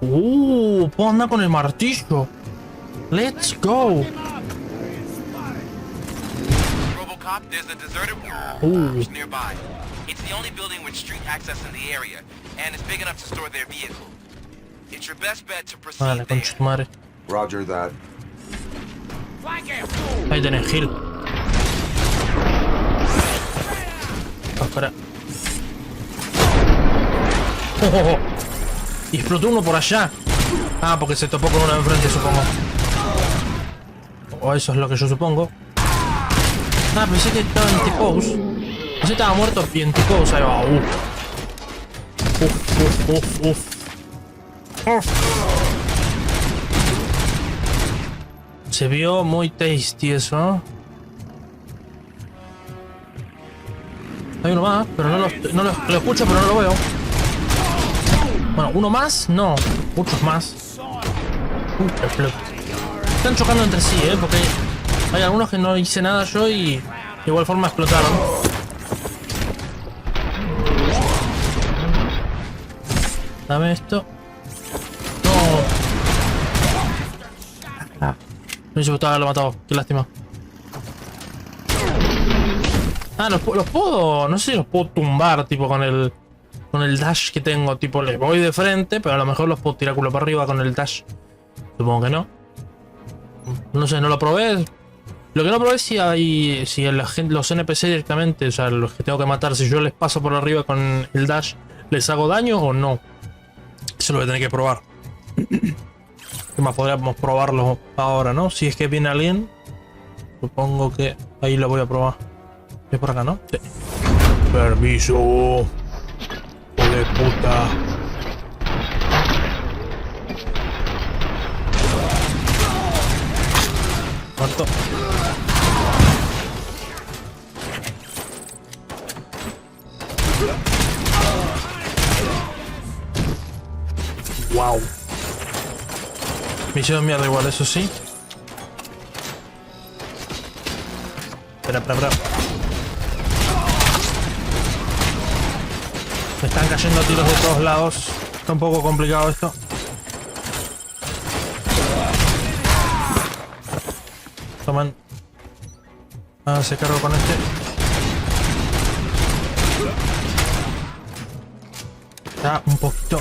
Puedo andar con el martillo. Let's go. Robocop, there's a deserted garage nearby. It's the only building with street access in the area, and it's big enough to store their vehicle. It's your best bet to proceed Vale, concha tu madre. Roger that. Ahí tenés, Gil. Espera. Y explotó uno por allá. Ah, porque se topó con uno de enfrente, supongo. O eso es lo que yo supongo. Ah, pensé que estaba en T-pose. Pensé que estaba muerto y en T-pose. Ahí va. Se vio muy tasty eso. Hay uno más, pero lo escucho, pero no lo veo. Bueno, uno más, no. Muchos más. Explota. Están chocando entre sí, porque hay algunos que no hice nada yo y de igual forma explotaron. Dame esto. No. No hubiese gustado haberlo matado. Qué lástima. Ah, los puedo. No sé si los puedo tumbar, tipo con el dash que tengo. Tipo, le voy de frente, pero a lo mejor los puedo tirar culo para arriba con el dash. Supongo que no. No sé, no lo probé. Lo que no probé es si los NPC directamente, o sea, los que tengo que matar, si yo les paso por arriba con el dash, ¿les hago daño o no? Eso lo voy a tener que probar. ¿Qué más podríamos probarlo ahora, no? Si es que viene alguien, supongo que ahí lo voy a probar. Es por acá, ¿no? Sí. Permiso. Hijo de puta. Muerto. Wow. Me hicieron mierda igual, eso sí. Espera. Me están cayendo tiros de todos lados. Está un poco complicado esto. Toman. Ah, se cargo con este. Ya, un poquito.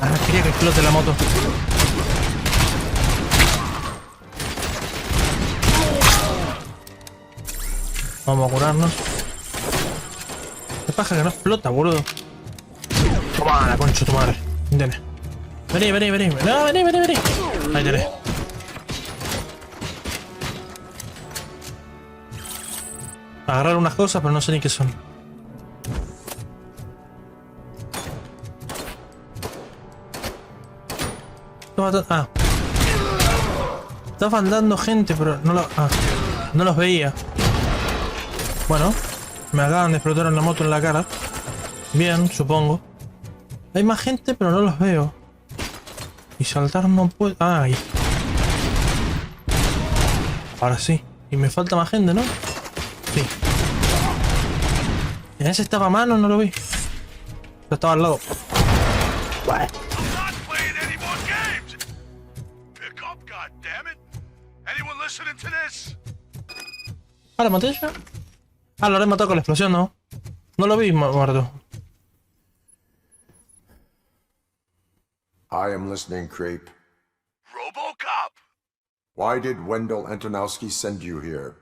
Ah, quería que explote la moto. Vamos a curarnos. Qué paja que no explota, boludo. Toma la concha de tu madre. Vení. No, vení. Ahí tenés. Agarrar unas cosas, pero no sé ni qué son. Ah. Está faltando gente, pero no los veía. Bueno, me acaban de explotar una moto en la cara. Bien, supongo. Hay más gente, pero no los veo. Y saltar no puedo. Ah, ahí. Ahora sí. Y me falta más gente, ¿no? Sí. ¿En ese estaba a mano? No lo vi. Yo estaba al lado. Bueno. Ah, ¿la maté ya? Ah, lo habré matado con la explosión, ¿no? No lo vi muerto. I am listening, Creep. Robocop! Why did Wendell Antonowski send you here?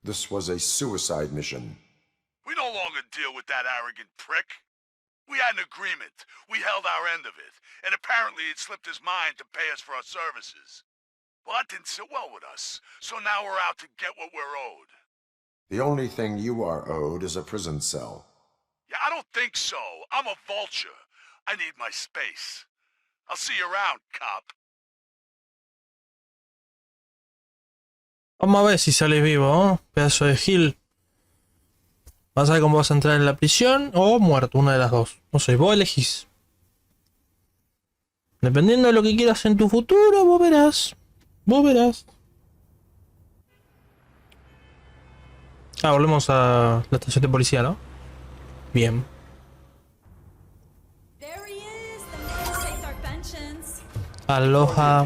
This was a suicide mission. We no longer deal with that arrogant prick. We had an agreement. We held our end of it. And apparently it slipped his mind to pay us for our services. Well, that didn't sit well with us. So now we're out to get what we're owed. The only thing you are owed is a prison cell. Yeah, I don't think so. I'm a vulture. I need my space. I'll see you around, cop. Vamos a ver si sales vivo, ¿no? Pedazo de Gil. Vas a ver cómo vas a entrar en la prisión o muerto, una de las dos. No sé, vos elegís. Dependiendo de lo que quieras en tu futuro, vos verás. Vos verás. Ah, volvemos a la estación de policía, ¿no? Bien. Aloha.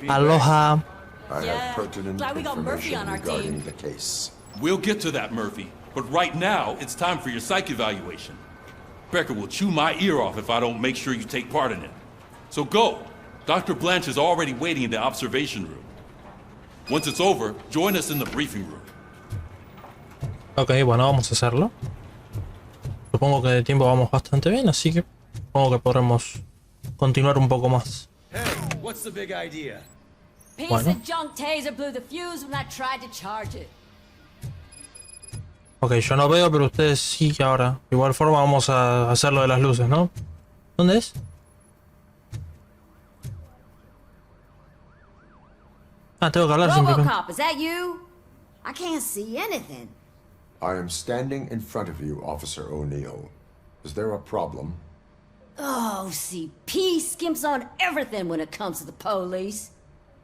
Aloha. I have pertinent information regarding the case. We'll get to that, Murphy. But right now, it's time for your psych evaluation. Becker will chew my ear off if I don't make sure you take part in it. So go. Dr. Blanche is already waiting in the observation room. Once it's over, join us in the briefing room. Ok, bueno, vamos a hacerlo. Supongo que de tiempo vamos bastante bien, así que supongo que podremos continuar un poco más. Hey, what's the big idea? Piece Bueno. of junk taser blew the fuse when I tried to charge it. Ok, yo no veo, pero ustedes sí que ahora. De igual forma vamos a hacer lo de las luces, ¿no? ¿Dónde es? Ah, tengo que hablar simplemente. Robocop, is that you? I can't see anything. I am standing in front of you, Officer O'Neill. Is there a problem? Oh, OCP skimps on everything when it comes to the police.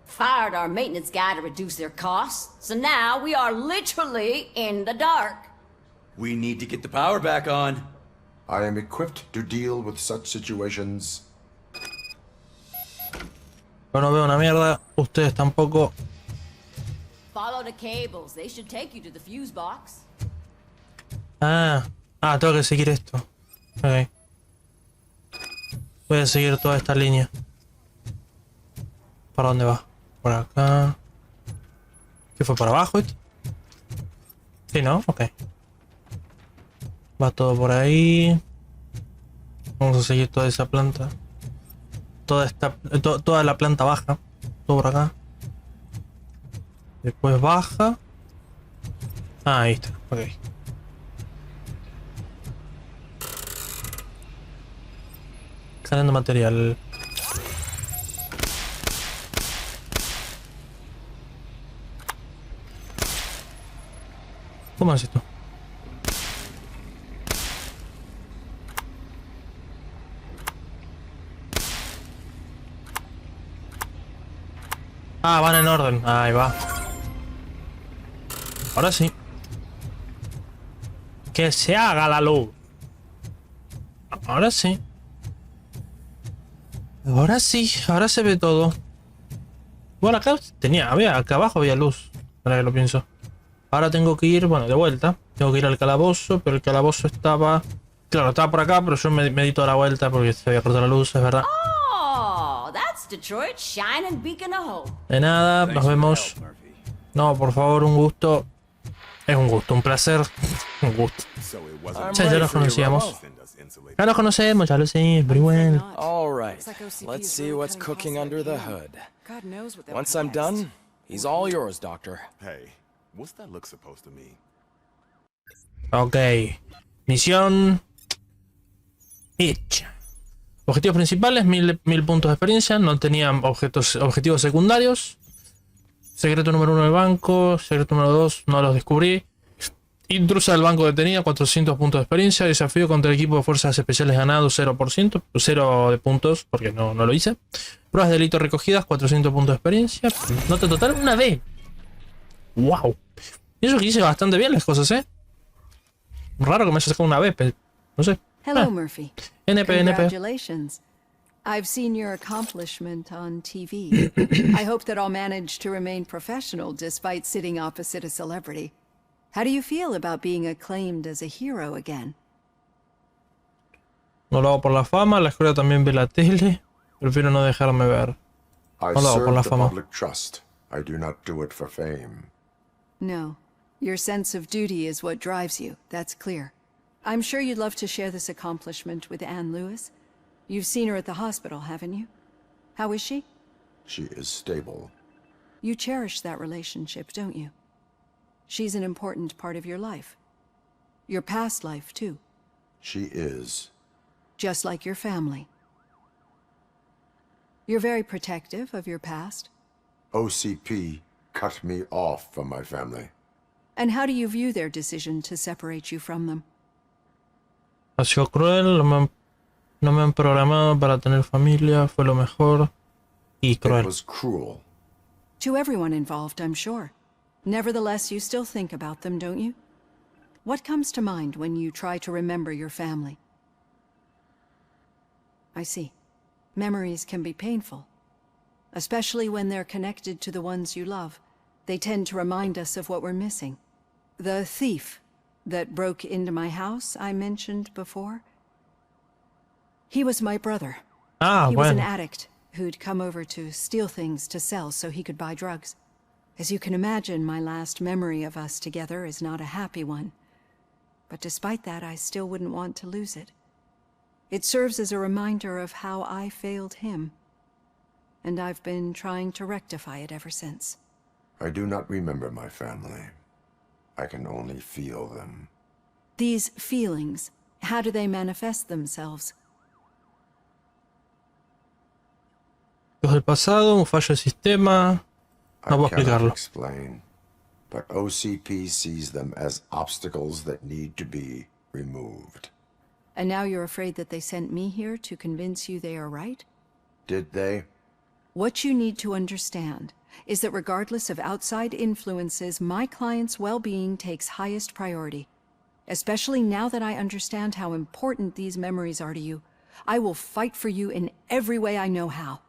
Fired our maintenance guy to reduce their costs, so now we are literally in the dark. We need to get the power back on. I am equipped to deal with such situations. Yo no veo una mierda, ustedes tampoco. Follow the cables. They should take you to the fuse box. Tengo que seguir esto. Ok. Voy a seguir toda esta línea. ¿Para dónde va? Por acá. ¿Qué fue? ¿Para abajo esto? Sí, ¿no? Ok. Va todo por ahí. Vamos a seguir toda esa planta. Toda la planta baja. Todo por acá. Después baja. Ahí está. Ok. Cargando material. ¿Cómo es esto? Van en orden. Ahí va. Ahora sí. Que se haga la luz. Ahora sí. Ahora sí. Ahora se ve todo. Bueno, acá acá abajo había luz. Ahora que lo pienso. Ahora tengo que ir, bueno, de vuelta. Tengo que ir al calabozo, pero el calabozo estaba... Claro, estaba por acá, pero yo me di toda la vuelta porque se había cortado la luz, es verdad. Oh, that's Detroit, shining beacon of hope. De nada, nos vemos. No, por favor, un gusto. Es un gusto, un placer. Un gusto. Ya nos conocíamos. Ya nos conocemos, ya lo sé, pero bueno. All right, let's see what's cooking under the hood. Once I'm done, he's all yours, Doctor. Hey, what's that look supposed to mean? Ok. Misión hecha. Objetivos principales, 1000 puntos de experiencia. No tenían objetivos secundarios. Secreto número 1 del banco. Secreto número 2, no los descubrí. Intrusa del banco detenida, 400 puntos de experiencia. Desafío contra el equipo de fuerzas especiales ganado, 0%. 0 de puntos, porque no lo hice. Pruebas de delito recogidas, 400 puntos de experiencia. Nota total, una D. Wow. Y eso que hice bastante bien las cosas, Raro que me haya sacado una B, pero no sé. Hello, Murphy. NP. Congratulations. I've seen your accomplishment on TV. I hope that I'll manage to remain professional despite sitting opposite a celebrity. How do you feel about being acclaimed as a hero again? No lo hago por la fama, la escuela también ve la tele. Prefiero no dejarme ver. I No lo hago por la serve the fama. public trust. I do not do it for fame. No. Your sense of duty is what drives you, that's clear. I'm sure you'd love to share this accomplishment with Anne Lewis. You've seen her at the hospital, haven't you? How is she? She is stable. You cherish that relationship, don't you? She's an important part of your life. Your past life, too. She is. Just like your family. You're very protective of your past. OCP cut me off from my family. And how do you view their decision to separate you from them? Ha sido cruel, no me han programado para tener familia, fue lo mejor y cruel. It was cruel. To everyone involved, I'm sure. Nevertheless, you still think about them, don't you? What comes to mind when you try to remember your family? I see. Memories can be painful, especially when they're connected to the ones you love. They tend to remind us of what we're missing. The thief that broke into my house I mentioned before, he was my brother. He was an addict who'd come over to steal things to sell so he could buy drugs. As you can imagine, my last memory of us together is not a happy one. But despite that, I still wouldn't want to lose it. It serves as a reminder of how I failed him. And I've been trying to rectify it ever since. I do not remember my family. I can only feel them. These feelings, how do they manifest themselves? Los del pasado, un fallo de sistema, No puedo explicarlo. Explain, but OCP sees them as obstacles that need to be removed. And now you're afraid that they sent me here to convince you they are right? Did they? What you need to understand is that regardless of outside influences, my client's well-being takes highest priority. Especially now that I understand how important these memories are to you. I will fight for you in every way I know how.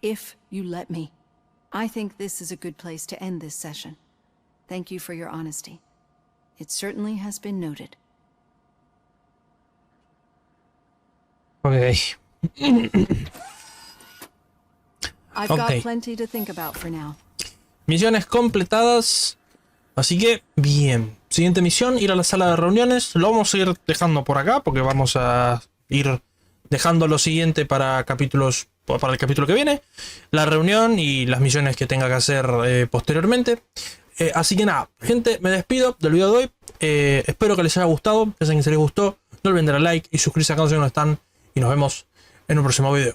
If you let me. I think this is a good place to end this session. Thank you for your honesty. It certainly has been noted. Okay. I've got plenty to think about for now. Misiones completadas. Así que, bien. Siguiente misión, ir a la sala de reuniones. Lo vamos a ir dejando por acá porque vamos a ir dejando lo siguiente para el capítulo que viene. La reunión y las misiones que tenga que hacer posteriormente. Así que nada, gente, me despido del video de hoy. Espero que les haya gustado. Ya saben que si les gustó, no olviden darle like y suscribirse al canal si no están. Y nos vemos en un próximo video.